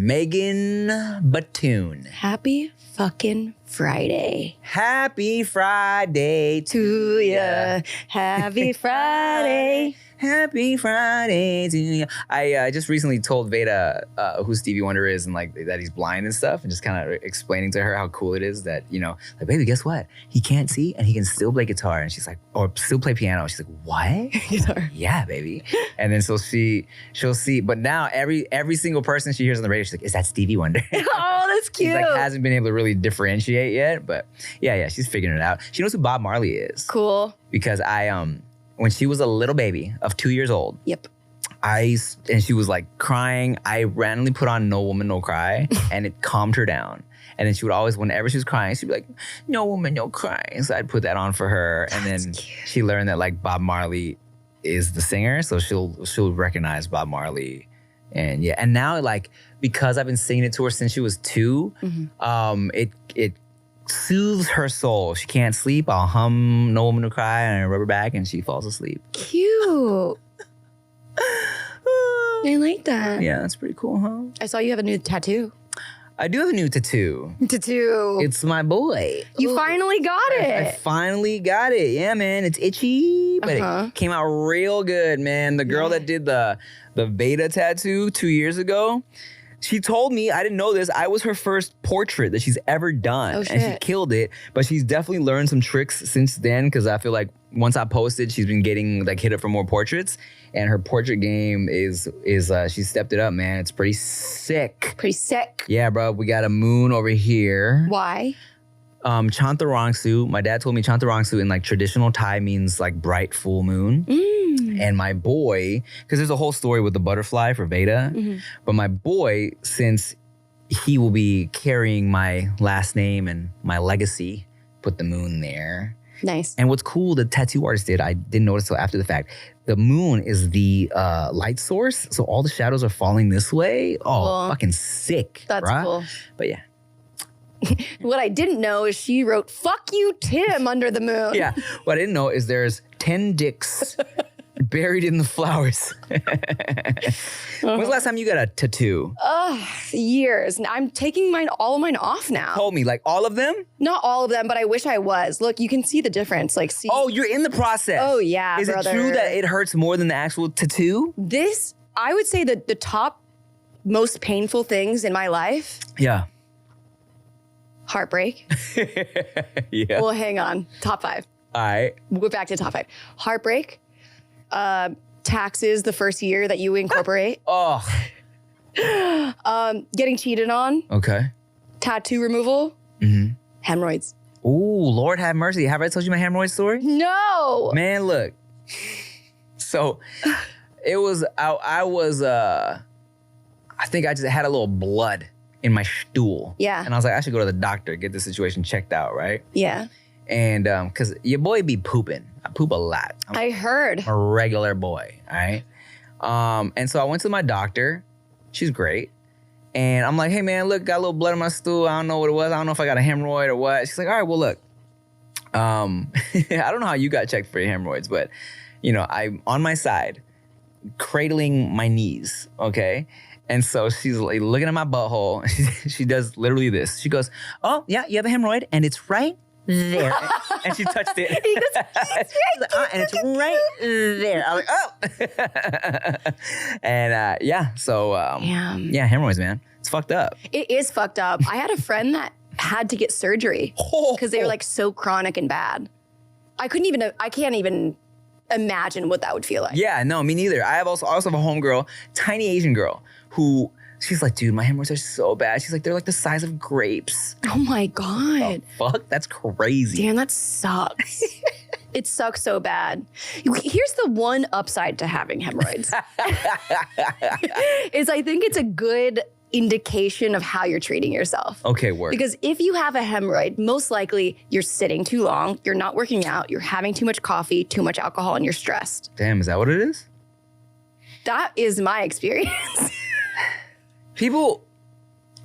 Megan Batoon. Happy fucking Friday. Happy Friday To ya. Happy Friday. Happy Friday to you. I just recently told Veyda who Stevie Wonder is and like that he's blind and stuff, and just kind of explaining to her how cool it is that, you know, like, baby, guess what? He can't see and he can still play guitar. And she's like, or still play piano. She's like, what? Guitar. Yeah, baby. And then so she'll see. But now every single person she hears on the radio, she's like, is that Stevie Wonder? Oh, that's cute. She like hasn't been able to really differentiate yet, but yeah, she's figuring it out. She knows who Bob Marley is. Cool. Because when she was a little baby of 2 years old, Yep. and she was like crying, I randomly put on No Woman, No Cry, and it calmed her down. And then she would always, whenever she was crying, she'd be like, no woman, no crying. So I'd put that on for her. And then she learned that like Bob Marley is the singer. So she'll recognize Bob Marley. And yeah, and now like, because I've been singing it to her since she was 2, it soothes her soul. She can't sleep. I'll hum No Woman to Cry and rub her back and she falls asleep. Cute. I like that. Yeah, that's pretty cool, huh? I saw you have a new tattoo. I do have a new tattoo. It's my boy. You finally got it. I finally got it. Yeah, man. It's itchy, but it came out real good, man. The girl that did the Veyda tattoo 2 years ago, she told me, I didn't know this, I was her first portrait that she's ever done. Oh, shit. And she killed it. But she's definitely learned some tricks since then, because I feel like once I posted, she's been getting like hit up for more portraits. And her portrait game is she stepped it up, man. It's pretty sick. Pretty sick. Yeah, bro. We got a moon over here. Why? Chantarangsu. My dad told me Chantarangsu in like traditional Thai means like bright full moon. And my boy, because there's a whole story with the butterfly for Veyda, but my boy, since he will be carrying my last name and my legacy, put the moon there. Nice. And what's cool, the tattoo artist did, I didn't notice till after the fact, the moon is the light source, so all the shadows are falling this way. Oh, cool. Fucking sick. That's cool. But yeah. What I didn't know is she wrote, fuck you, Tim, under the moon. Yeah. What I didn't know is there's 10 dicks buried in the flowers. When's the last time you got a tattoo? Years. I'm taking all of mine off now. Told me, like all of them? Not all of them, but I wish I was. Look, you can see the difference. Like, see. Oh, you're in the process. Oh, yeah, Is brother. it true that it hurts more than the actual tattoo? This, I would say that the top most painful things in my life. Yeah. Heartbreak. Yeah. Well, hang on. Top 5. All right. We'll go back to top 5. Heartbreak. Taxes the first year that you incorporate. Oh. Getting cheated on. Okay. Tattoo removal. Hemorrhoids. Ooh, Lord have mercy. Have I told you my hemorrhoid story? No. Man, look. So it was, I think I just had a little blood in my stool. Yeah. And I was like, I should go to the doctor, get the situation checked out, right? Yeah. And because your boy be pooping. I poop a lot. I heard. A regular boy, all right? And so I went to my doctor. She's great. And I'm like, hey, man, look, got a little blood in my stool. I don't know what it was. I don't know if I got a hemorrhoid or what. She's like, all right, well, look. I don't know how you got checked for your hemorrhoids, but, you know, I'm on my side, cradling my knees, okay? And so she's like looking at my butthole. She does literally this. She goes, oh, yeah, you have a hemorrhoid, and it's right there. And she touched it. He goes, and it's right there. I was like, oh. And yeah, so yeah, hemorrhoids, man. It's fucked up. It is fucked up. I had a friend that had to get surgery because they were like so chronic and bad. I can't even imagine what that would feel like. Yeah, no, me neither. I also have a homegirl, tiny Asian girl, who she's like, dude, my hemorrhoids are so bad. She's like, they're like the size of grapes. Oh my God. Oh, fuck, that's crazy. Damn, that sucks. It sucks so bad. Here's the one upside to having hemorrhoids. Is I think it's a good indication of how you're treating yourself. Okay, word. Because if you have a hemorrhoid, most likely you're sitting too long, you're not working out, you're having too much coffee, too much alcohol, and you're stressed. Damn, is that what it is? That is my experience. People,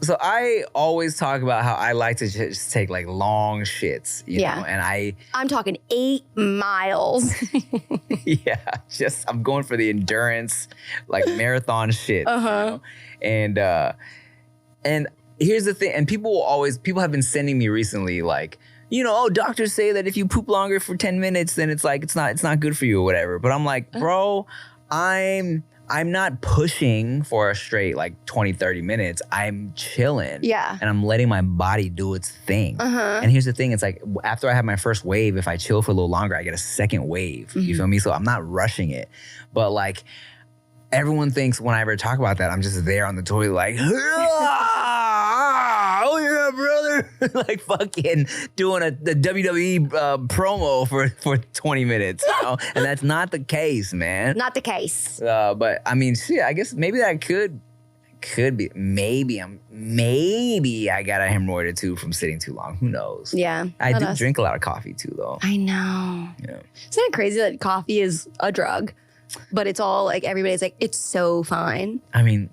so I always talk about how I like to just take like long shits, you know, and I'm talking 8 miles. Yeah, I'm going for the endurance, like marathon shit. You know? And And here's the thing, and people have been sending me recently like, doctors say that if you poop longer for 10 minutes, then it's not good for you or whatever. But I'm like, bro, I'm not pushing for a straight like 20, 30 minutes. I'm chilling. Yeah. And I'm letting my body do its thing. And here's the thing. It's like after I have my first wave, if I chill for a little longer, I get a second wave. You feel me? So I'm not rushing it. But like everyone thinks when I ever talk about that, I'm just there on the toilet like, oh yeah, brother. Like fucking doing the WWE promo for 20 minutes, And that's not the case, man. Not the case. But I mean, shit, I guess maybe that could be. Maybe I got a hemorrhoid or two from sitting too long. Who knows? Yeah. I do drink a lot of coffee too, though. I know. Yeah. Isn't it crazy that coffee is a drug? But it's all like, everybody's like, it's so fine. I mean,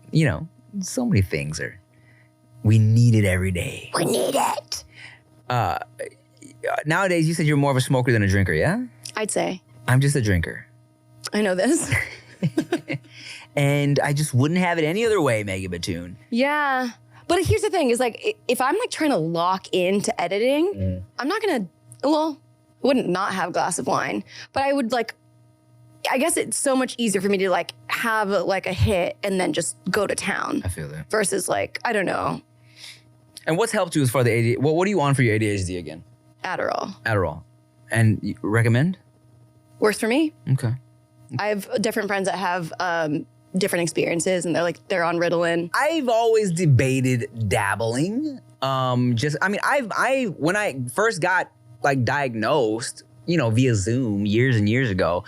so many things we need it every day. We need it. Nowadays, you said you're more of a smoker than a drinker, yeah? I'd say. I'm just a drinker. I know this. And I just wouldn't have it any other way, Mega Batoon. Yeah. But here's the thing is like, if I'm like trying to lock into editing, I'm not going to, I wouldn't not have a glass of wine, but I would like, I guess it's so much easier for me to like have like a hit and then just go to town. I feel that. Versus like, I don't know. And what's helped you as far as the ADHD? What are you on for your ADHD again? Adderall. And you recommend? Works for me. Okay. I have different friends that have different experiences and they're on Ritalin. I've always debated dabbling. When I first got like diagnosed, via Zoom years and years ago,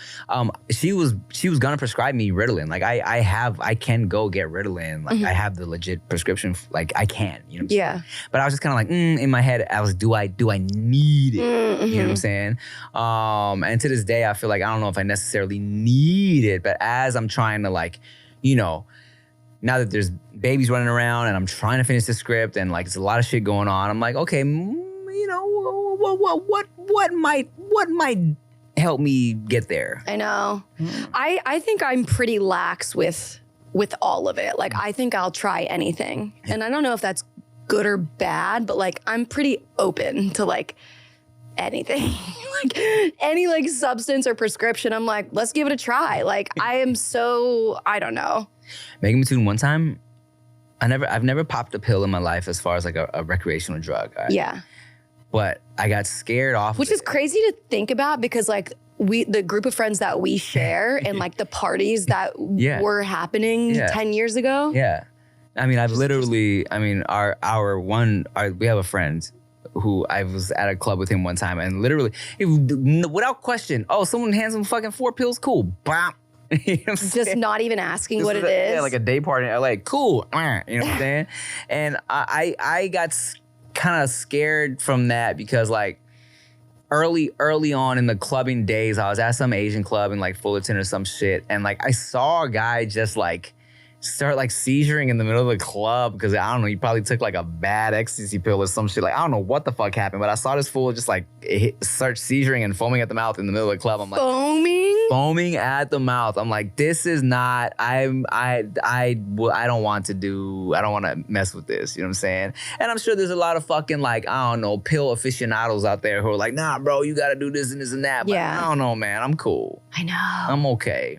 she was gonna prescribe me Ritalin. Like I can go get Ritalin. Like I have the legit prescription. Like I can, Yeah. But I was just kind of like, in my head, I was, do I need it? You know what I'm saying? And to this day, I feel like I don't know if I necessarily need it. But as I'm trying to like, now that there's babies running around and I'm trying to finish the script and like it's a lot of shit going on, I'm like, okay, what might help me get there? I know. I think I'm pretty lax with all of it. Like I think I'll try anything. And I don't know if that's good or bad, but like I'm pretty open to like anything. Like any like substance or prescription, I'm like, let's give it a try. Like I don't know. Megan Batoon, one time, I've never popped a pill in my life as far as like a recreational drug. Yeah. But I got scared off. Which is crazy to think about because like the group of friends that we share and like the parties that were happening 10 years ago. Yeah. I mean, we have a friend who I was at a club with him one time and literally, without question, someone hands him fucking 4 pills, cool. Bam. You know what I'm just saying? not even asking what it is. Yeah, like a day party in LA. Cool. You know what I'm saying? And I got kind of scared from that because like early on in the clubbing days, I was at some Asian club in like Fullerton or some shit. And like I saw a guy just like start like seizuring in the middle of the club because I don't know, he probably took like a bad ecstasy pill or some shit. Like I don't know what the fuck happened, but I saw this fool just like start seizuring and foaming at the mouth in the middle of the club. I'm like, foaming at the mouth. I'm like, this is not. I don't want to mess with this. You know what I'm saying? And I'm sure there's a lot of fucking like I don't know pill aficionados out there who are like, nah, bro, you got to do this and this and that. But I don't know, man. I'm cool. I know. I'm okay.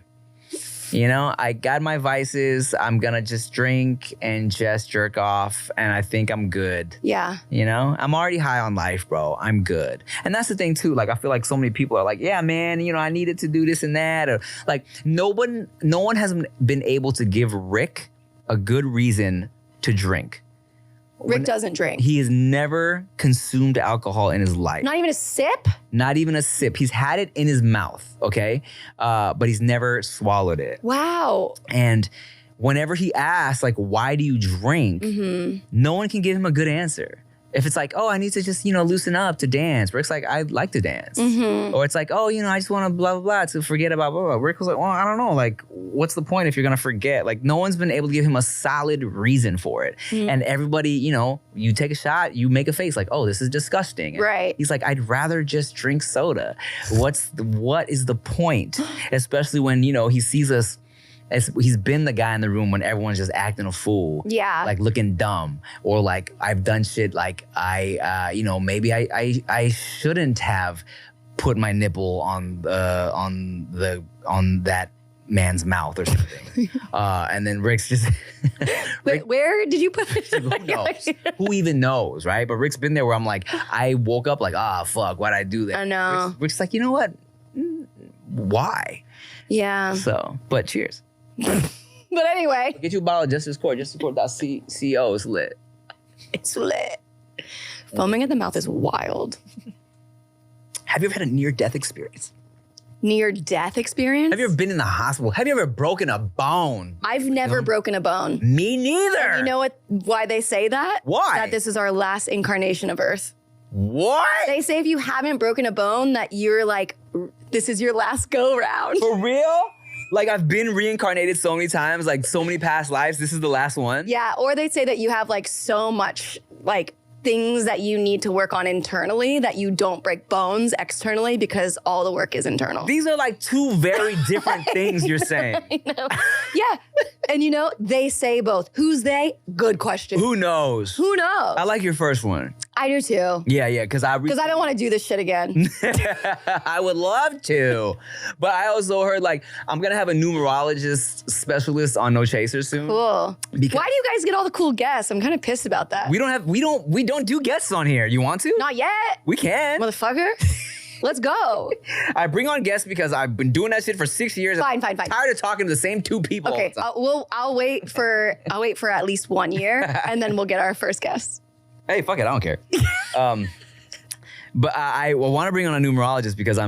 I got my vices. I'm gonna just drink and just jerk off, and I think I'm good. Yeah. I'm already high on life, bro. I'm good. And that's the thing too. Like I feel like so many people are like, yeah, man, I needed to do this and that. Or like no one has been able to give Rick a good reason to drink. Rick doesn't drink. He has never consumed alcohol in his life. Not even a sip? Not even a sip. He's had it in his mouth, okay? But he's never swallowed it. Wow. And whenever he asks, like, why do you drink? No one can give him a good answer. If it's like, I need to just, loosen up to dance. Rick's like, I like to dance. Or it's like, I just want to blah, blah, blah to forget about blah, blah. Rick was like, well, I don't know. Like, what's the point if you're going to forget? Like, no one's been able to give him a solid reason for it. And everybody, you take a shot, you make a face like, oh, this is disgusting. And right. He's like, I'd rather just drink soda. What is the point? Especially when, he sees us he's been the guy in the room when everyone's just acting a fool. Yeah. Like looking dumb, or like I've done shit like maybe I shouldn't have put my nipple on that man's mouth or something. And then Rick's just Wait, where did you put it? who knows? Who even knows, right? But Rick's been there where I'm like, I woke up like, fuck, why'd I do that? I know. Rick's like, you know what? Why? Yeah. So, but cheers. But anyway. Get you a bottle of Justice Court. JusticeCourt.co is lit. It's lit. Foaming at the mouth is wild. Have you ever had a near-death experience? Near-death experience? Have you ever been in the hospital? Have you ever broken a bone? I've never broken a bone. Me neither. And you know why they say that? Why? That this is our last incarnation of Earth. What? They say if you haven't broken a bone, that you're like, this is your last go-round. For real? Like, I've been reincarnated so many times, like so many past lives. This is the last one? Yeah, or they say that you have like so much like things that you need to work on internally that you don't break bones externally because all the work is internal. These are like two very different things you're saying. I know. Yeah. And you know, they say both. Who's they? Good question. Who knows? Who knows? I like your first one. I do too. Yeah, because I don't want to do this shit again. I would love to. But I also heard like I'm gonna have a numerologist specialist on No Chaser soon. Cool. Because why do you guys get all the cool guests? I'm kind of pissed about that. we don't do guests on here. You want to? Not yet. We can. Motherfucker. Let's go. I bring on guests because I've been doing that shit for 6 years. Fine. I'm tired of talking to the same two people. Okay. I'll wait for at least 1 year and then we'll get our first guest. Hey, fuck it, I don't care. But I want to bring on a numerologist because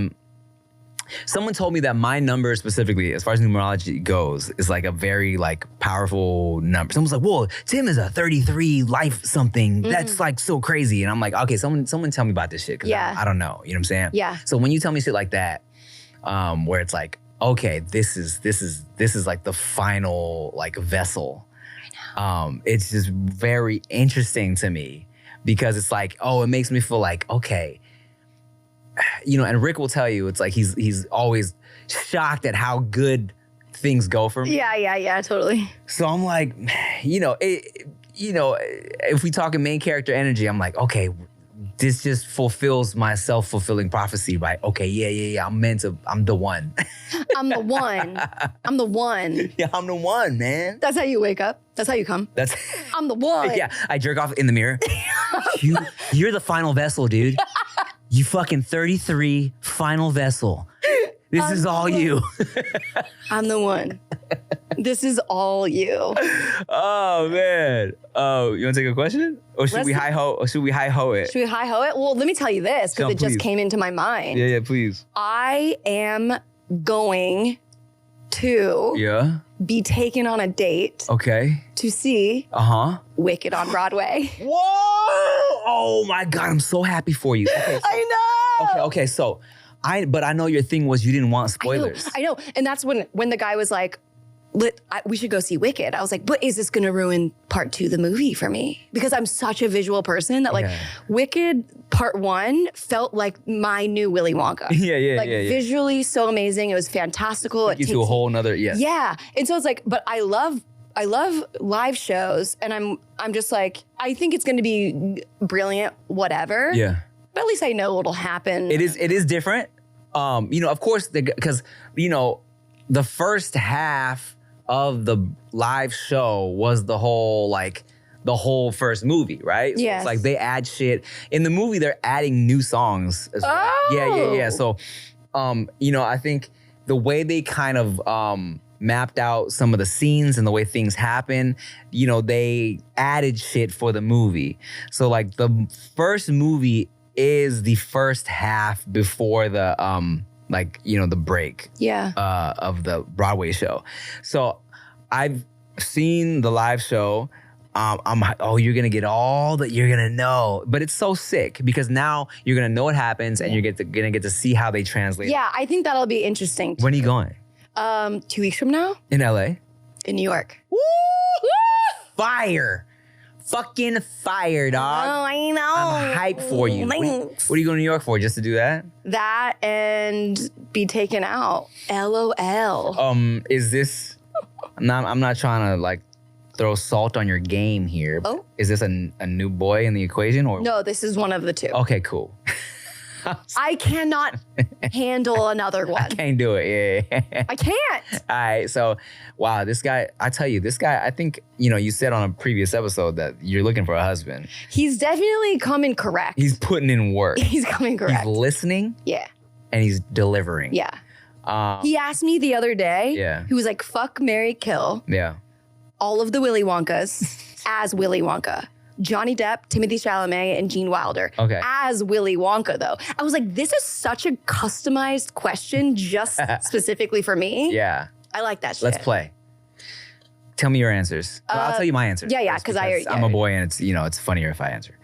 someone told me that my number specifically, as far as numerology goes, is like a very like powerful number. Someone's like, whoa, Tim is a 33 life something. That's like so crazy. And I'm like, okay, someone tell me about this shit. Cause Yeah. I don't know. You know what I'm saying? Yeah. So when you tell me shit like that, where it's like, okay, this is like the final like vessel. I know. It's just very interesting to me. Because it's like, it makes me feel like, okay, and Rick will tell you, it's like he's always shocked at how good things go for me. Yeah, totally. So I'm like, if we talk in main character energy, I'm like, okay, this just fulfills my self-fulfilling prophecy, right? Okay, yeah, I'm the one. I'm the one. I'm the one. Yeah, I'm the one, man. That's how you wake up. That's how you come. I'm the one. Yeah, I jerk off in the mirror. You're the final vessel, dude. You fucking 33 final vessel. This is all you. I'm the one. This is all you. Oh man. Oh, you want to take a question? Or should we hi-ho it? Should we hi-ho it? Well, let me tell you this, because it just came into my mind. Yeah, please. I am going to be taken on a date. Okay. To see Wicked on Broadway. Whoa! Oh my God, I'm so happy for you. Okay, I know. Okay, so I know your thing was you didn't want spoilers. I know. And that's when the guy was like, we should go see Wicked. I was like, but is this going to ruin part 2 of the movie for me? Because I'm such a visual person that Wicked part 1 felt like my new Willy Wonka. Yeah. Visually so amazing. It was fantastical. It gives you a whole nother, Yeah. And so it's like, but I love live shows, and I'm just like, I think it's going to be brilliant, whatever. Yeah. But at least I know what'll happen. It is different. Of course, because the first half of the live show was the whole first movie, right? So yes. It's like they add shit. In the movie, they're adding new songs as well. Oh. Yeah. So, I think the way they kind of mapped out some of the scenes and the way things happen, they added shit for the movie. So like the first movie is the first half before the the break of the Broadway show. So I've seen the live show. I'm like, you're gonna get all that you're gonna know, but it's so sick because now you're gonna know what happens and you're gonna get to see how they translate. Yeah, I think that'll be interesting. When are you going? 2 weeks from now. In LA? In New York. Woo! Fire. Fucking fire, dog. Oh, I know. I'm hyped for you. Thanks. What are you going to New York for? Just to do that? That and be taken out. LOL. Is this I'm not trying to like throw salt on your game here. Oh. Is this a new boy in the equation or? No, this is one of the two. Okay, cool. I cannot handle another one. I can't do it. Yeah. I can't. All right. So, wow, this guy, I tell you, this guy, I think, you said on a previous episode that you're looking for a husband. He's definitely coming correct. He's putting in work. He's coming correct. He's listening. Yeah. And he's delivering. Yeah. He asked me the other day. Yeah. He was like, fuck, marry, kill. Yeah. All of the Willy Wonkas as Willy Wonka. Johnny Depp, Timothée Chalamet, and Gene Wilder. Okay. As Willy Wonka, though. I was like, this is such a customized question just specifically for me. Yeah. I like that shit. Let's play. Tell me your answers. Well, I'll tell you my answers. Yeah, first because I'm a boy and it's funnier if I answer.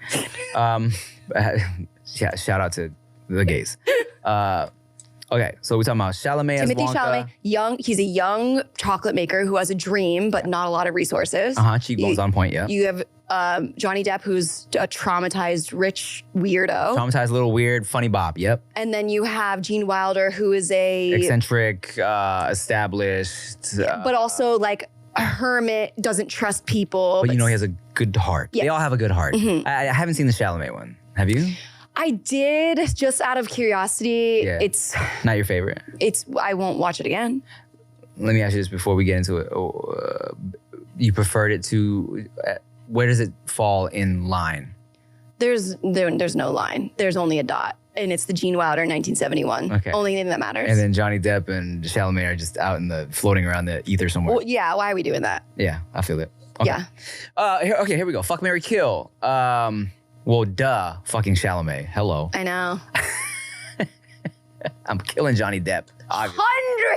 Yeah, shout out to the gays. Okay, so we're talking about Chalamet as Timothée Wonka. Chalamet, he's a young chocolate maker who has a dream, but not a lot of resources. Cheekbones on point, yeah. You have Johnny Depp, who's a traumatized, rich weirdo. Traumatized, little weird, funny bop, yep. And then you have Gene Wilder, who is a... eccentric, established. but also like a hermit, doesn't trust people. But he has a good heart. Yeah. They all have a good heart. Mm-hmm. I haven't seen the Chalamet one. Have you? I did, just out of curiosity. Yeah. It's Not your favorite? I won't watch it again. Let me ask you this before we get into it. You preferred it to... where does it fall in line? There's no line. There's only a dot. And it's the Gene Wilder 1971. Okay. Only thing that matters. And then Johnny Depp and Chalamet are just out floating around the ether somewhere. Well, yeah, why are we doing that? Yeah, I feel it. Okay. Yeah. Here we go. Fuck, marry, kill. Duh. Fucking Chalamet. Hello. I know. I'm killing Johnny Depp. Obviously.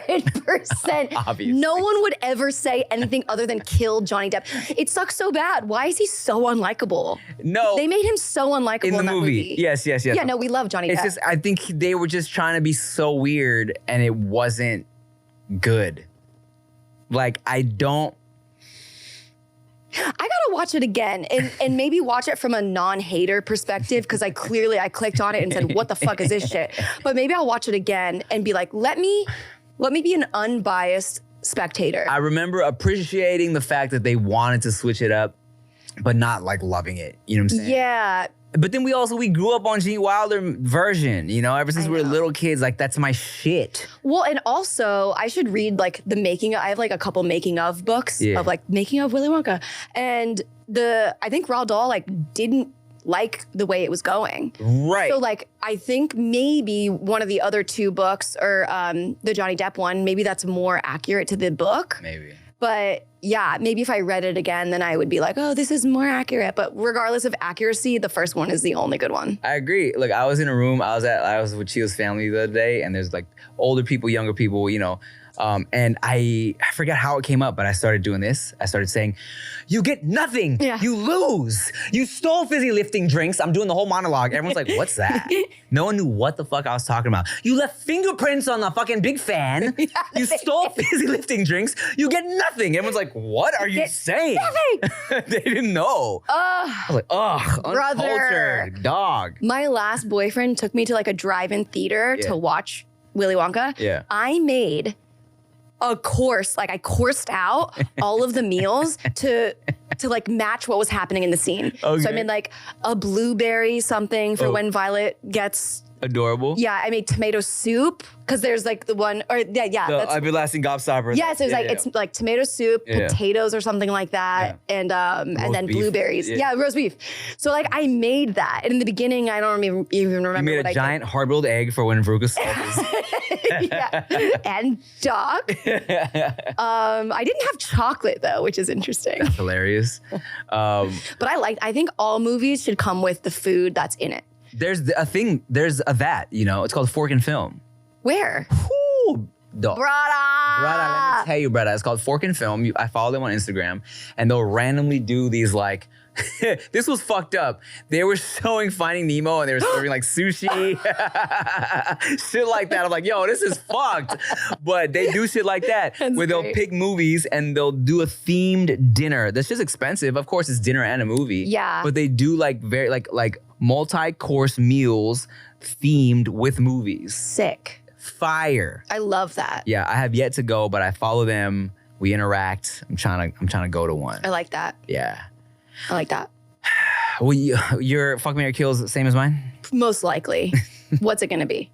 100%. Obviously. No one would ever say anything other than kill Johnny Depp. It sucks so bad. Why is he so unlikable? No. They made him so unlikable in the that movie. Yes. Yeah, no, we love Johnny It's Depp. just, I think they were just trying to be so weird and it wasn't good. Like, I gotta watch it again and maybe watch it from a non-hater perspective because I clicked on it and said, what the fuck is this shit? But maybe I'll watch it again and be like, let me be an unbiased spectator. I remember appreciating the fact that they wanted to switch it up, but not like loving it. You know what I'm saying? Yeah. But then we grew up on Gene Wilder version, ever since we were little kids, like that's my shit. Well, and also I should read like I have like a couple making of books of like making of Willy Wonka. And I think Roald Dahl like didn't like the way it was going. Right. So like, I think maybe one of the other two books or the Johnny Depp one, maybe that's more accurate to the book. Maybe. But yeah, maybe if I read it again, then I would be like, oh, this is more accurate. But regardless of accuracy, the first one is the only good one. I agree. Look, I was in a room, I was with Chia's family the other day, and there's like older people, younger people, and I forgot how it came up, but I started doing this. I started saying, you get nothing. Yeah. You lose. You stole fizzy lifting drinks. I'm doing the whole monologue. Everyone's like, what's that? No one knew what the fuck I was talking about. You left fingerprints on the fucking big fan. You stole fizzy lifting drinks. You get nothing. Everyone's like, what are you saying? Nothing. They didn't know. I was like, ugh, Brother. uncultured dog. My last boyfriend took me to like a drive-in theater to watch Willy Wonka. Yeah. I made a course, like I coursed out all of the meals to like match what was happening in the scene. Okay. So I made like a blueberry something for when Violet gets... Adorable. Yeah, I made tomato soup because there's like the one, or The that's everlasting gobstopper. yes, it was it's like tomato soup, potatoes or something like that, and then beef. blueberries. Yeah. Yeah, roast beef. So like I made that, and in the beginning I don't even remember. You made what a giant hard-boiled egg for when Veruca Salt is. yeah, and dog. I didn't have chocolate though, which is interesting. Hilarious. But I think all movies should come with the food that's in it. There's a vat, it's called Fork and Film. Where? Whew, dog. Brada. Brada, let me tell you, brada. It's called Fork and Film. I follow them on Instagram, and they'll randomly do these like, this was fucked up. They were showing Finding Nemo, and they were serving like sushi, shit like that. I'm like, yo, this is fucked. But they do shit like that, where they'll pick movies and they'll do a themed dinner. That's just expensive. Of course, it's dinner and a movie. Yeah. But they do like very like multi-course meals themed with movies. Sick. Fire. I love that. Yeah, I have yet to go, but I follow them We interact. I'm trying to go to one. I like that. Yeah. I like that. Well, your fuck, marry, kill is the same as mine? Most likely. What's it going to be?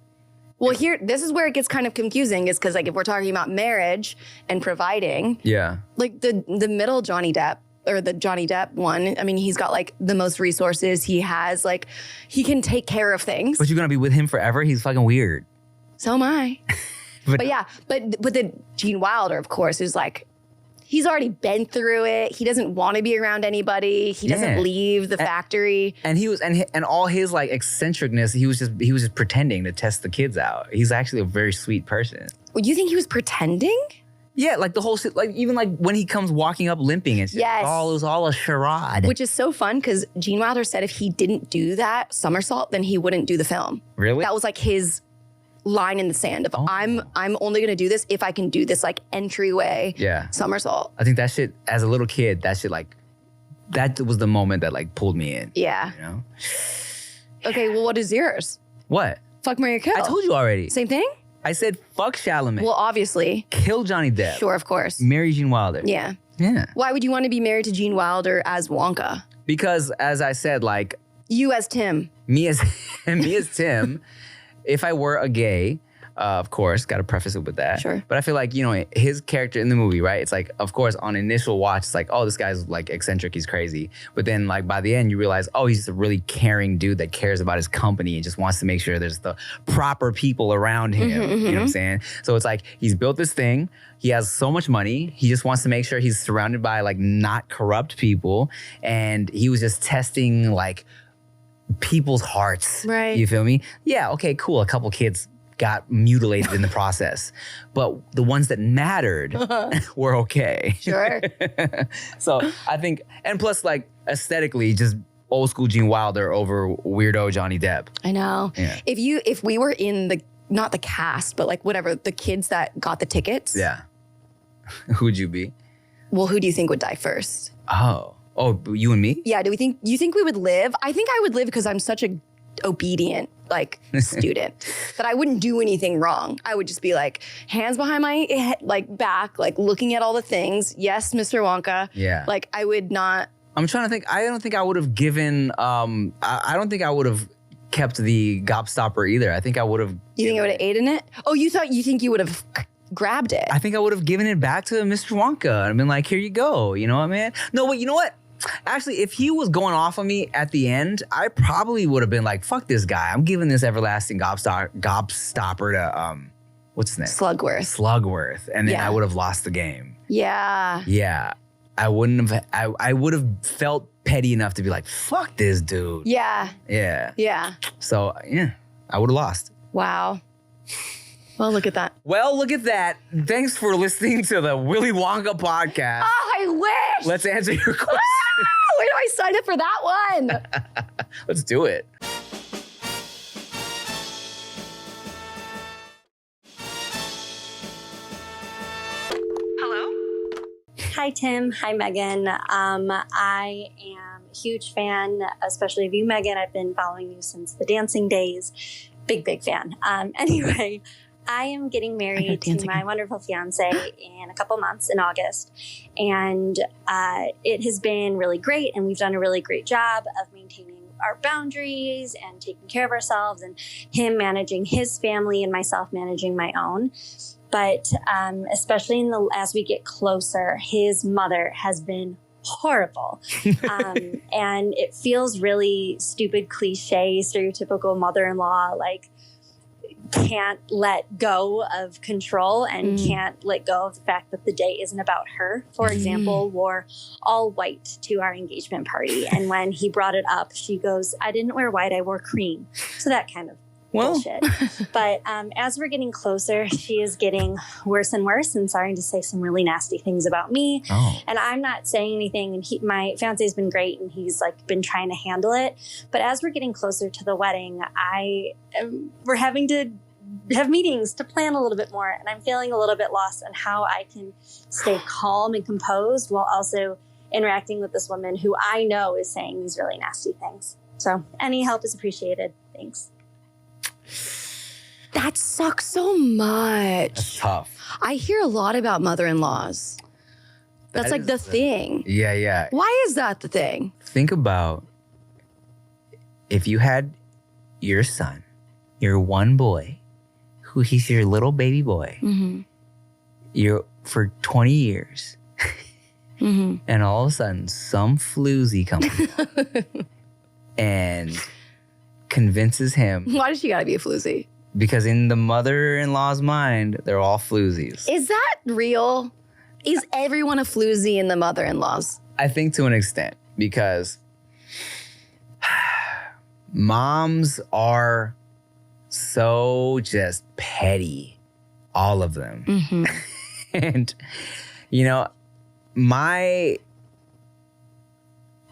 Well, this is where it gets kind of confusing is because like if we're talking about marriage and providing, Yeah. like the middle Johnny Depp or the Johnny Depp one, I mean, he's got like the most resources. He has like, he can take care of things. But you're going to be with him forever? He's fucking weird. So am I. But but the Gene Wilder, of course, is like, he's already been through it. He doesn't want to be around anybody. He doesn't leave the factory. And he was and all his like eccentricness, he was just pretending to test the kids out. He's actually a very sweet person. You think he was pretending? Yeah, like the whole shit, like even like when he comes walking up limping and shit. Yes. It was all a charade. Which is so fun because Gene Wilder said if he didn't do that somersault, then he wouldn't do the film. Really? That was like his line in the sand of I'm only gonna do this if I can do this like entryway somersault. I think that shit, as a little kid, that was the moment that like pulled me in. Yeah. You know? Okay, well, what is yours? What? Fuck, marry, kill. I told you already. Same thing? I said fuck Chalamet. Well, obviously. Kill Johnny Depp. Sure, of course. Marry Gene Wilder. Yeah. Yeah. Why would you want to be married to Gene Wilder as Wonka? Because as I said, like You as Tim. me as Tim, if I were a gay, of course, got to preface it with that. Sure. But I feel like, you know, his character in the movie, right? It's like, of course, on initial watch, it's like, oh, this guy's like eccentric, he's crazy. But then like by the end, you realize, oh, he's just a really caring dude that cares about his company and just wants to make sure there's the proper people around him. You know what I'm saying? So it's like, he's built this thing. He has so much money. He just wants to make sure he's surrounded by like not corrupt people. And he was just testing like people's hearts. Right. You feel me? Yeah, okay, cool. A couple kids got mutilated in the process, but the ones that mattered were okay. Sure. So I think, and plus like aesthetically, just old school Gene Wilder over weirdo Johnny Depp. I know. Yeah. If we were in not the cast, but like whatever, the kids that got the tickets. Yeah. Who'd you be? Well, who do you think would die first? Oh, you and me? Yeah. You think we would live? I think I would live because I'm such a obedient like student that I wouldn't do anything wrong. I would just be like hands behind my head, like back, like looking at all the things. Yes, Mr. Wonka. Yeah. Like I would not. I'm trying to think. I don't think I would have given. I don't think I would have kept the gobstopper either. I think I would have. You think I would have ate in it? Oh, you think you would have grabbed it? I think I would have given it back to Mr. Wonka and been like, here you go. You know what, man? No, but you know what? Actually, if he was going off on me at the end, I probably would have been like, fuck this guy. I'm giving this everlasting gobstopper to, what's his name? Slugworth. And then I would have lost the game. Yeah. Yeah. I wouldn't have, I would have felt petty enough to be like, fuck this dude. Yeah. Yeah. Yeah. So, yeah, I would have lost. Wow. Well, look at that. Well, look at that. Thanks for listening to the Willy Wonka podcast. Oh, I wish. Let's answer your question. Where do I sign up for that one? Let's do it. Hello? Hi, Tim. Hi, Megan. I am a huge fan, especially of you, Megan. I've been following you since the dancing days. Big fan. Anyway, I am getting married to my wonderful fiance in a couple months in August. And it has been really great. And we've done a really great job of maintaining our boundaries and taking care of ourselves, and him managing his family and myself managing my own. But especially as we get closer, his mother has been horrible. And it feels really stupid, cliche, stereotypical mother-in-law, like can't let go of control and can't let go of the fact that the day isn't about her. For example, wore all white to our engagement party. And when he brought it up, she goes, I didn't wear white, I wore cream. So that kind of bullshit. But as we're getting closer, she is getting worse and worse and starting to say some really nasty things about me. And I'm not saying anything. And my fiance has been great and he's like been trying to handle it. But as we're getting closer to the wedding, we're having to have meetings to plan a little bit more. And I'm feeling a little bit lost on how I can stay calm and composed while also interacting with this woman who I know is saying these really nasty things. So any help is appreciated. Thanks. That sucks so much. That's tough. I hear a lot about mother-in-laws. That's like the thing. Yeah, yeah. Why is that the thing? Think about if you had your son, your one boy, who he's your little baby boy, you're for 20 years, and all of a sudden some floozy comes along and convinces him. Why does she gotta be a floozy? Because in the mother-in-law's mind, they're all floozies. Is that real? Is everyone a floozy in the mother-in-laws? I think to an extent, because moms are so just petty, all of them. And, you know,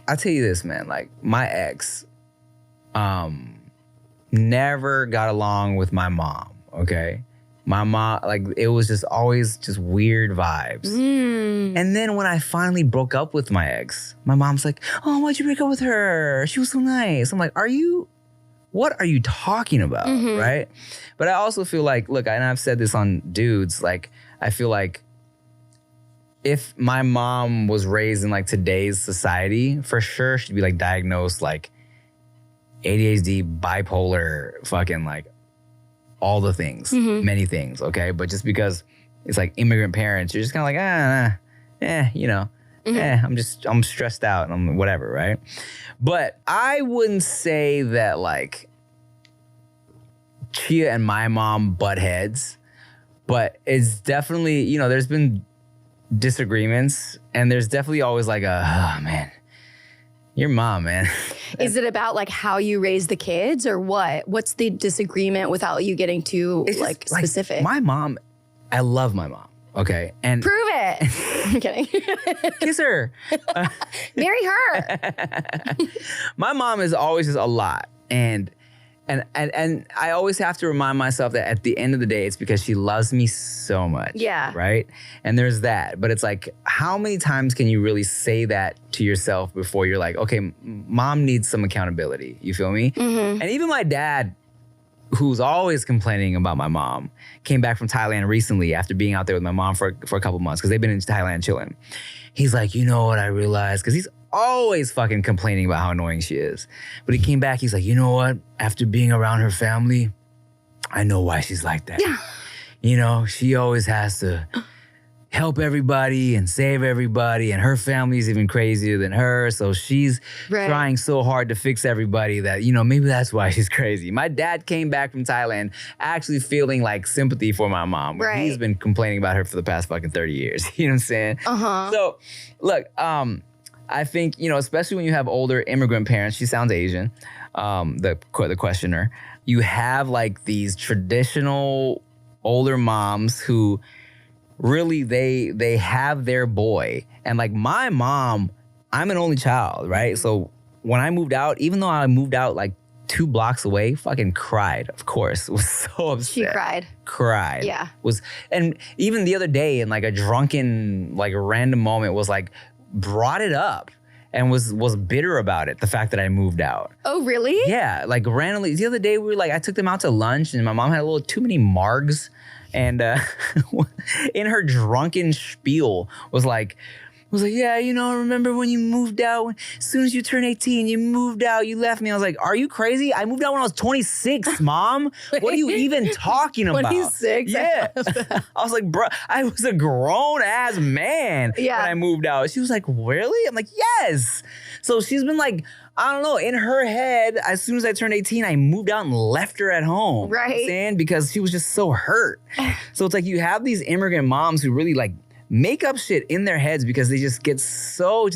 I'll tell you this, man, like my ex never got along with my mom, okay? My mom, like, it was just always just weird vibes. And then when I finally broke up with my ex, my mom's like, oh, why'd you break up with her? She was so nice. I'm like, what are you talking about, right? But I also feel like, look, and I've said this on dudes, like, I feel like if my mom was raised in like today's society, for sure she'd be like diagnosed like ADHD, bipolar, fucking like all the things, many things, okay? But just because it's like immigrant parents, you're just kind of like, you know, I'm stressed out and I'm whatever, right? But I wouldn't say that like Chia and my mom butt heads, but it's definitely, you know, there's been disagreements and there's definitely always like oh man, your mom, man. Is it about like how you raise the kids or what? What's the disagreement without you getting too like specific? My mom, I love my mom. Okay. And prove it. I'm kidding. Kiss her. Marry her. My mom is always just a lot. And I always have to remind myself that at the end of the day, it's because she loves me so much. Yeah. Right? And there's that. But it's like, how many times can you really say that to yourself before you're like, okay, mom needs some accountability. You feel me? And even my dad, who's always complaining about my mom, came back from Thailand recently after being out there with my mom for a couple months because they've been in Thailand chilling. He's like, you know what I realized? Because he's always fucking complaining about how annoying she is. But he came back, he's like, you know what? After being around her family, I know why she's like that. Yeah. You know, she always has to help everybody and save everybody, and her family's even crazier than her, so she's trying so hard to fix everybody that, you know, maybe that's why she's crazy. My dad came back from Thailand actually feeling like sympathy for my mom. He's been complaining about her for the past fucking 30 years. You know what I'm saying? So, look, I think, you know, especially when you have older immigrant parents, she sounds Asian, the questioner, you have like these traditional older moms who really they have their boy. And like my mom, I'm an only child, right? So when I moved out, even though I moved out like 2 blocks away, fucking cried, of course. Was so upset. She cried. Cried. Yeah. And even the other day in like a drunken, like a random moment was like, brought it up and was bitter about it, the fact that I moved out. Oh, really? Yeah, like randomly. The other day we were like, I took them out to lunch and my mom had a little too many margs, and in her drunken spiel was like, yeah, you know, remember when you moved out? As soon as you turned 18, you moved out, you left me. I was like, are you crazy? I moved out when I was 26, Mom. What are you even talking about? 26? Yeah. I was like, bro, I was a grown-ass man when I moved out. She was like, really? I'm like, yes. So she's been like, I don't know, in her head, as soon as I turned 18, I moved out and left her at home. Right. You know what I'm saying? Because she was just so hurt. So it's like you have these immigrant moms who really like make up shit in their heads because they just get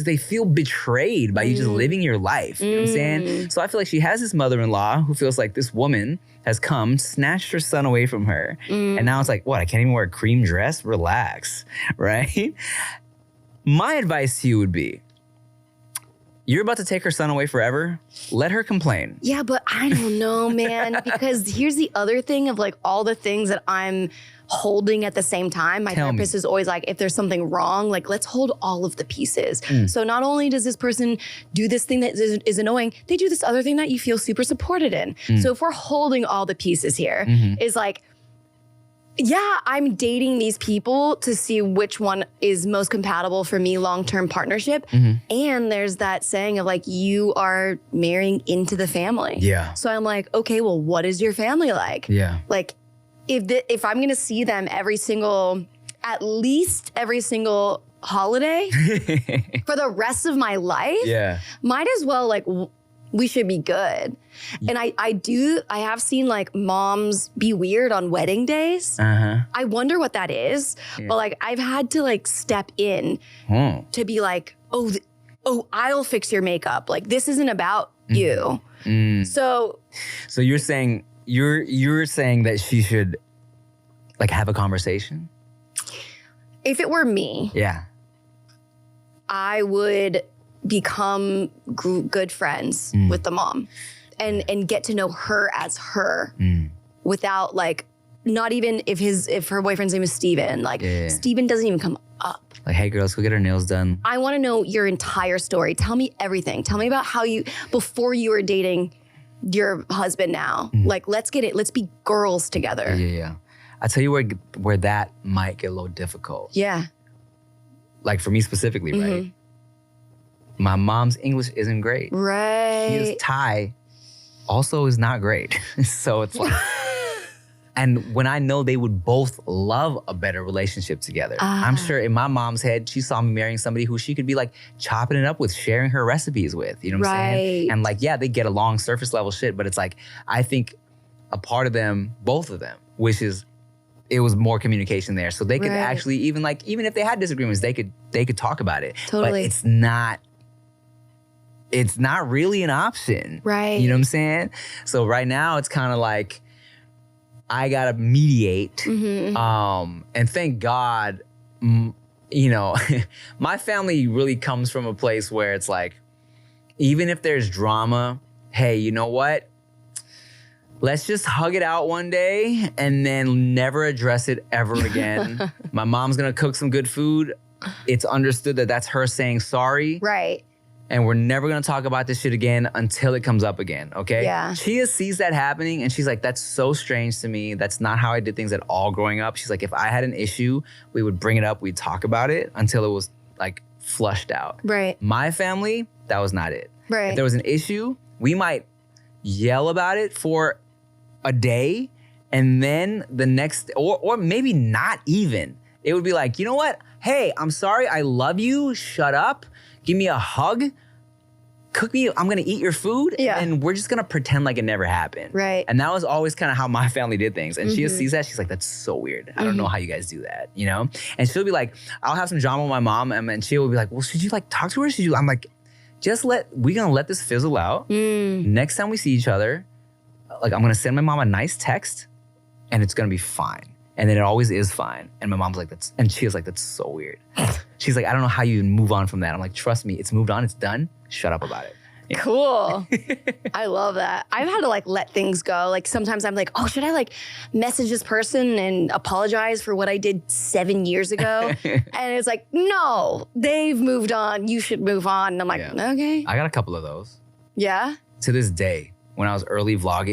they feel betrayed by you just living your life. You know what I'm saying? So I feel like she has this mother-in-law who feels like this woman has come, snatched her son away from her. And now it's like, what, I can't even wear a cream dress? Relax, right? My advice to you would be, you're about to take her son away forever. Let her complain. Yeah, but I don't know, man. Because here's the other thing of like all the things that I'm holding at the same time. My therapist is always like, if there's something wrong, like let's hold all of the pieces. So not only does this person do this thing that is annoying, they do this other thing that you feel super supported in. So if we're holding all the pieces here, is like, Yeah, I'm dating these people to see which one is most compatible for me, long-term partnership. And there's that saying of like, you are marrying into the family. Yeah. So I'm like, okay, well, what is your family like? Yeah. Like, if I'm gonna see them at least every single holiday for the rest of my life, might as well like we should be good. And I have seen like moms be weird on wedding days. I wonder what that is. But like I've had to like step in to be like, oh, I'll fix your makeup. Like this isn't about you. So you're saying that she should like have a conversation? If it were me, I would become good friends with the mom and get to know her as her without like, not even if her boyfriend's name is Steven, like Steven doesn't even come up. Like, hey girl, let's go get our nails done. I want to know your entire story. Tell me everything. Tell me about how before you were dating your husband now. Like, let's be girls together. Yeah. I tell you where that might get a little difficult. Yeah. Like for me specifically, right? My mom's English isn't great. Right. His Thai also is not great. So it's like, and when I know they would both love a better relationship together, I'm sure in my mom's head, she saw me marrying somebody who she could be like chopping it up with, sharing her recipes with, you know what I'm saying? And like, yeah, they get along surface level shit, but it's like, I think a part of them, both of them, wishes it was more communication there. So they could actually even if they had disagreements, they could talk about it. Totally. But it's not really an option. Right. You know what I'm saying? So right now it's kind of like, I gotta mediate. And thank God, you know, my family really comes from a place where it's like, even if there's drama, hey, you know what? Let's just hug it out one day and then never address it ever again. My mom's gonna cook some good food. It's understood that that's her saying sorry. Right. And we're never gonna talk about this shit again until it comes up again, okay? Yeah. Chia sees that happening and she's like, that's so strange to me. That's not how I did things at all growing up. She's like, if I had an issue, we would bring it up, we'd talk about it until it was like flushed out. Right. My family, that was not it. Right. If there was an issue, we might yell about it for a day and then the next, or maybe not even. It would be like, you know what? Hey, I'm sorry, I love you, shut up. Give me a hug, cook me, I'm gonna eat your food, and we're just gonna pretend like it never happened. Right. And that was always kind of how my family did things. And Chia sees that, she's like, that's so weird. I don't know how you guys do that, you know? And she'll be like, I'll have some drama with my mom, and Chia will be like, well, should you like talk to her? I'm like, we're gonna let this fizzle out. Next time we see each other, like I'm gonna send my mom a nice text and it's gonna be fine. And then it always is fine. And my mom's like, and Chia's like, that's so weird. She's like, I don't know how you move on from that. I'm like, trust me, it's moved on, it's done. Shut up about it. Yeah. Cool. I love that. I've had to like let things go. Like sometimes I'm like, oh, should I like message this person and apologize for what I did 7 years ago? And it's like, no, they've moved on. You should move on. And I'm like, okay. I got a couple of those. Yeah? To this day, when I was early vlog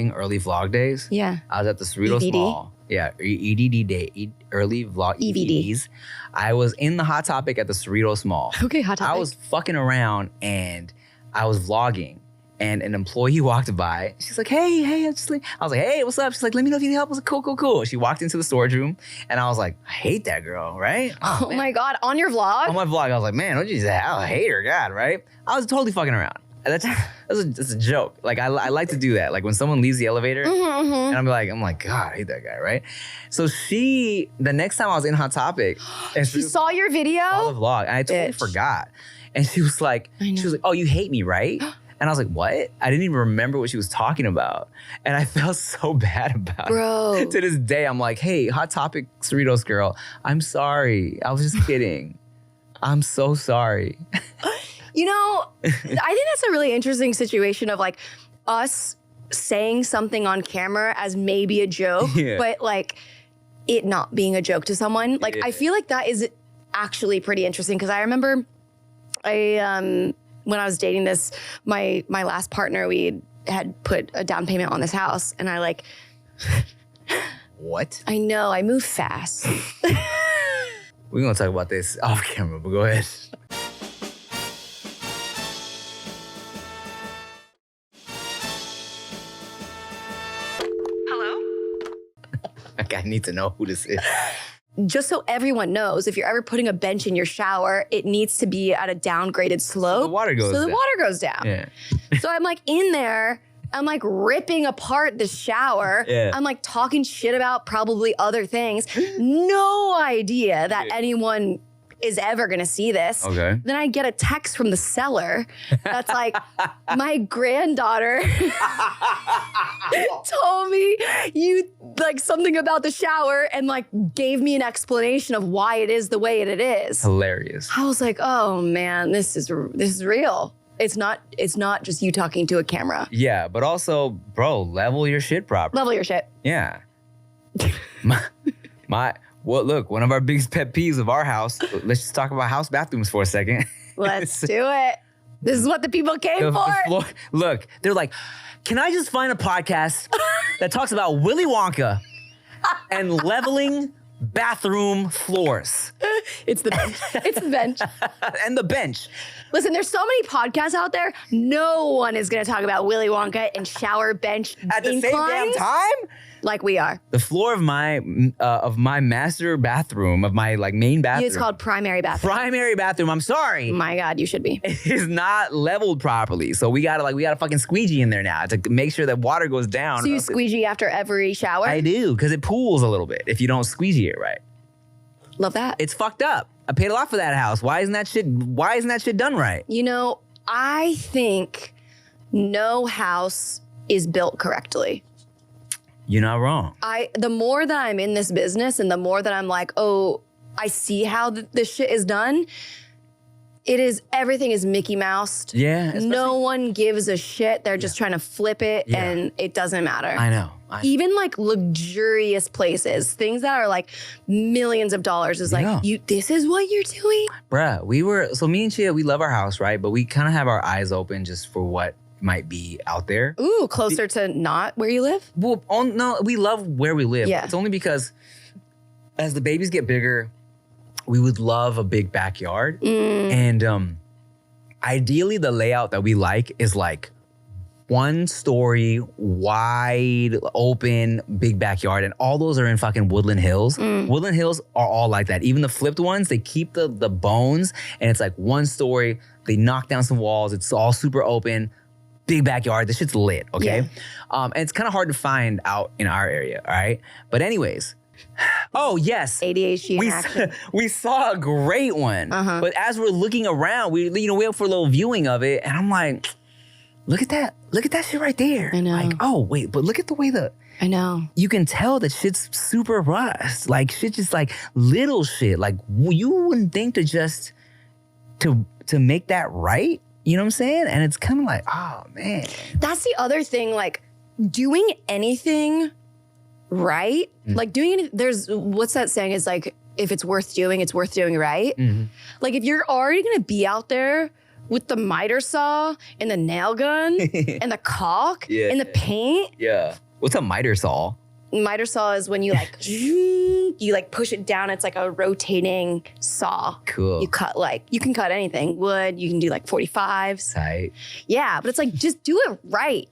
days, I was at the Cerritos Mall. Yeah, EDD day, early vlog, EVDs. I was in the Hot Topic at the Cerritos Mall. Okay, Hot Topic. I was fucking around and I was vlogging and an employee walked by. She's like, hey, I was like, hey, what's up? She's like, let me know if you need help. I was like, cool. She walked into the storage room and I was like, I hate that girl, right? Oh my God, on your vlog? On my vlog, I was like, man, what'd you say? I hate her, God, right? I was totally fucking around. That's a joke. Like I like to do that. Like when someone leaves the elevator, and I'm like, God, I hate that guy, right? So the next time I was in Hot Topic, and she saw your video, saw the vlog, and I totally forgot. And she was like, oh, you hate me, right? And I was like, what? I didn't even remember what she was talking about, and I felt so bad about it. To this day, I'm like, hey, Hot Topic Cerritos girl, I'm sorry. I was just kidding. I'm so sorry. You know, I think that's a really interesting situation of like us saying something on camera as maybe a joke, but like it not being a joke to someone. Like I feel like that is actually pretty interesting because I remember when I was dating my last partner, we had put a down payment on this house and I like what? I know, I move fast. We're going to talk about this off camera, but go ahead. Like, I need to know who this is. Just so everyone knows, if you're ever putting a bench in your shower, it needs to be at a downgraded slope. The water goes so the down. water goes down. Yeah. So I'm like in there, I'm like ripping apart the shower. Yeah. I'm like talking shit about probably other things. No idea that anyone is ever gonna see this. Okay. Then I get a text from the seller that's like, my granddaughter told me you like something about the shower and like gave me an explanation of why it is the way it is. Hilarious. I was like, oh man, this is real. It's not just you talking to a camera. Yeah, but also, bro, level your shit properly. Level your shit. Yeah. Well, look, one of our biggest pet peeves of our house, let's just talk about house bathrooms for a second. Let's do it. This is what the people came for. Look, they're like, can I just find a podcast that talks about Willy Wonka and leveling bathroom floors? It's the bench. It's the bench. And the bench. Listen, there's so many podcasts out there. No one is going to talk about Willy Wonka and shower bench At the same damn time? like we are. The floor of my master bathroom, of my like main bathroom. It's called primary bathroom. Primary bathroom. I'm sorry. My God, you should be. Is not leveled properly. So we gotta fucking squeegee in there now to make sure that water goes down. So you squeegee after every shower? I do, because it pools a little bit if you don't squeegee it right. Love that. It's fucked up. I paid a lot for that house. Why isn't that shit done right? You know, I think no house is built correctly. You're not wrong. The more that I'm in this business and the more that I'm like, oh, I see how this shit is done. Everything is Mickey Moused. Yeah. No one gives a shit. They're just trying to flip it and it doesn't matter. I know. Even like luxurious places, things that are like millions of dollars is like, this is what you're doing? Bruh, me and Chia, we love our house, right? But we kind of have our eyes open just for what might be out there. Ooh, closer to not where you live? Well, no, we love where we live. Yeah. It's only because as the babies get bigger, we would love a big backyard. And ideally, the layout that we like is like 1 story, wide, open, big backyard. And all those are in fucking Woodland Hills. Woodland Hills are all like that. Even the flipped ones, they keep the bones and it's like 1 story. They knock down some walls. It's all super open. Big backyard. This shit's lit, okay? Yeah. And it's kind of hard to find out in our area, all right? But anyways, oh yes, ADHD in action. We saw a great one. But as we're looking around, we went for a little viewing of it, and I'm like, look at that shit right there. I know. Like, oh wait, but look at the way I know. you can tell that shit's super rust. Like shit, just like little shit. Like you wouldn't think to make that right. You know what I'm saying? And it's kind of like, oh man. That's the other thing, like doing anything right. Like there's, what's that saying? Is like, if it's worth doing right. Like if you're already gonna be out there with the miter saw and the nail gun and the caulk and the paint. Yeah. What's a miter saw? Miter saw is when you like push it down. It's like a rotating saw. Cool. You can cut anything. Wood, you can do like 45s. Tight. Yeah, but it's like, just do it right.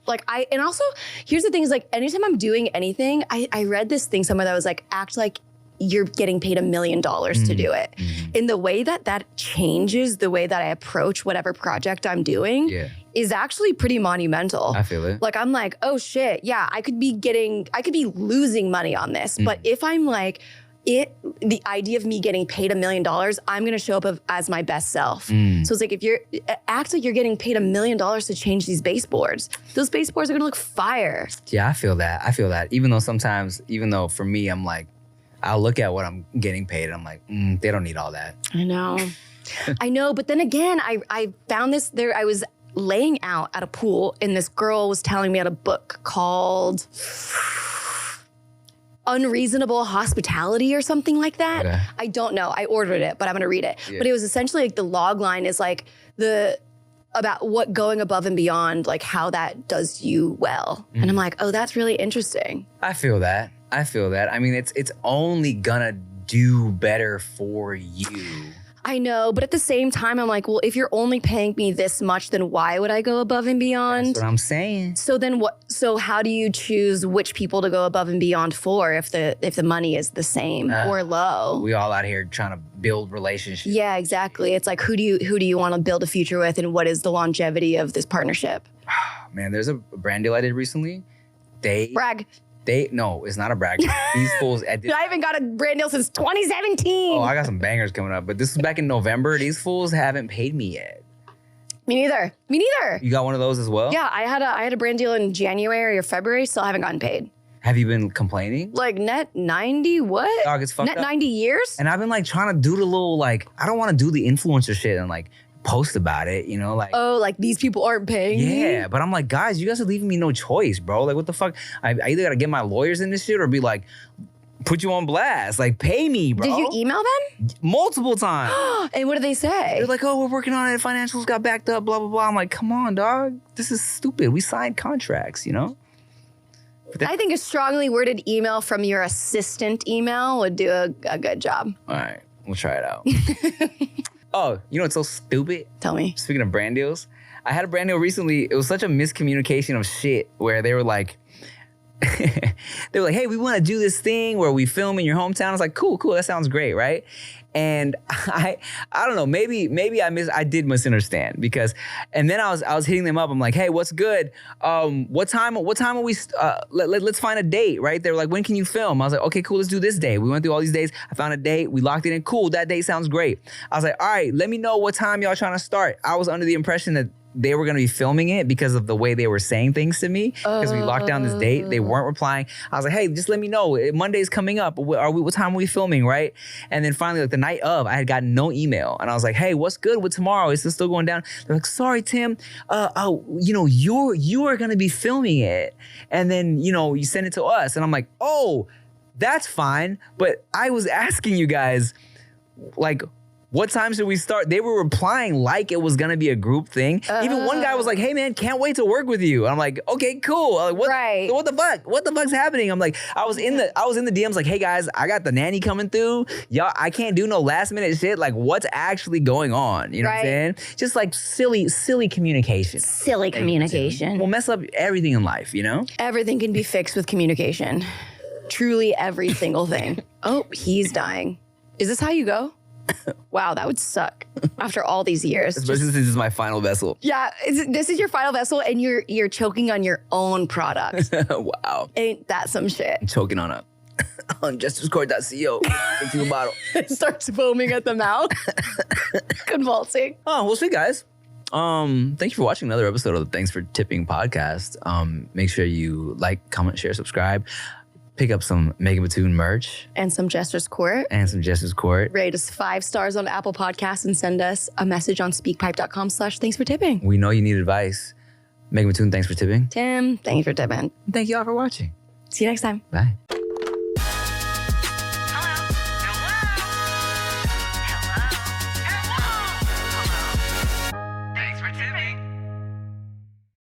And also, here's the thing is like, anytime I'm doing anything, I read this thing somewhere that was like, act like you're getting paid $1 million to do it. And the way that changes the way that I approach whatever project I'm doing is actually pretty monumental. I feel it. Like, I'm like, oh shit, yeah, I could be losing money on this. But if I'm like, the idea of me getting paid $1 million, I'm gonna show up as my best self. So it's like, act like you're getting paid $1 million to change these baseboards. Those baseboards are gonna look fire. Yeah, I feel that. Even though for me, I'm like, I'll look at what I'm getting paid and I'm like, they don't need all that. I know. But then again, I found this there. I was laying out at a pool and this girl was telling me about a book called Unreasonable Hospitality or something like that. Okay. I don't know. I ordered it, but I'm gonna read it. Yeah. But it was essentially like the log line is like about what going above and beyond, like how that does you well. And I'm like, oh, that's really interesting. I feel that. I feel that. I mean, it's only gonna do better for you. I know, but at the same time, I'm like, well, if you're only paying me this much, then why would I go above and beyond? That's what I'm saying. So then what? So how do you choose which people to go above and beyond for if the money is the same or low? We all out here trying to build relationships. Yeah, exactly. It's like who do you want to build a future with, and what is the longevity of this partnership? Man, there's a brand deal I did recently. Brag. No, it's not a brag. These fools. I haven't got a brand deal since 2017. Oh, I got some bangers coming up, but this is back in November. These fools haven't paid me yet. Me neither. You got one of those as well? Yeah, I had a brand deal in January or February. Still haven't gotten paid. Have you been complaining? Like net 90 what? Dog, it's fucked net up. 90 years? And I've been like trying to do the little like, I don't want to do the influencer shit and like post about it, you know, like. Oh, like these people aren't paying me? Yeah, but I'm like, guys, you guys are leaving me no choice, bro. Like, what the fuck? I either got to get my lawyers in this shit or be like, put you on blast. Like, pay me, bro. Did you email them? Multiple times. And what did they say? They're like, oh, we're working on it. Financials got backed up, blah, blah, blah. I'm like, come on, dog. This is stupid. We signed contracts, you know? I think a strongly worded email from your assistant email would do a good job. All right, we'll try it out. Oh, you know what's so stupid? Tell me. Speaking of brand deals, I had a brand deal recently. It was such a miscommunication of shit where they were like, hey, we want to do this thing where we film in your hometown. I was like, cool, that sounds great, right? And I don't know, maybe I did misunderstand because, and then I was hitting them up. I'm like, hey, what's good? What time are we? Let's find a date, right? They were like, when can you film? I was like, okay, cool, let's do this day. We went through all these days. I found a date. We locked it in. Cool, that date sounds great. I was like, all right, let me know what time y'all trying to start. I was under the impression that they were going to be filming it because of the way they were saying things to me. Because we locked down this date. They weren't replying. I was like, hey, just let me know. Monday's coming up. What time are we filming, right? And then finally, like the night of, I had gotten no email. And I was like, hey, what's good with tomorrow? Is this still going down? They're like, sorry, Tim. You are going to be filming it. And then, you send it to us. And I'm like, oh, that's fine. But I was asking you guys, like, what time should we start? They were replying like it was gonna be a group thing. Even one guy was like, hey man, can't wait to work with you. And I'm like, okay, cool. Like, what the fuck? What the fuck's happening? I'm like, I was in the DMs like, hey guys, I got the nanny coming through. Y'all, I can't do no last minute shit. Like, what's actually going on? You know what I'm saying? Just like silly communication. Silly communication. Will mess up everything in life, you know? Everything can be fixed with communication. Truly every single thing. Oh, he's dying. Is this how you go? Wow, that would suck after all these years. Especially since this is my final vessel. Yeah, this is your final vessel and you're choking on your own product. Wow. Ain't that some shit? I'm choking on justicecourt.co. Into a bottle. It starts foaming at the mouth. Convulsing. Oh, we'll see, guys. Thank you for watching another episode of the Thanks for Tipping podcast. Make sure you like, comment, share, subscribe. Pick up some Megan Batoon merch. And some Jester's Court. Rate us 5 stars on Apple Podcasts and send us a message on speakpipe.com/thanks for tipping. We know you need advice. Megan Batoon, thanks for tipping. Tim, thanks for tipping. Thank you all for watching. See you next time. Bye.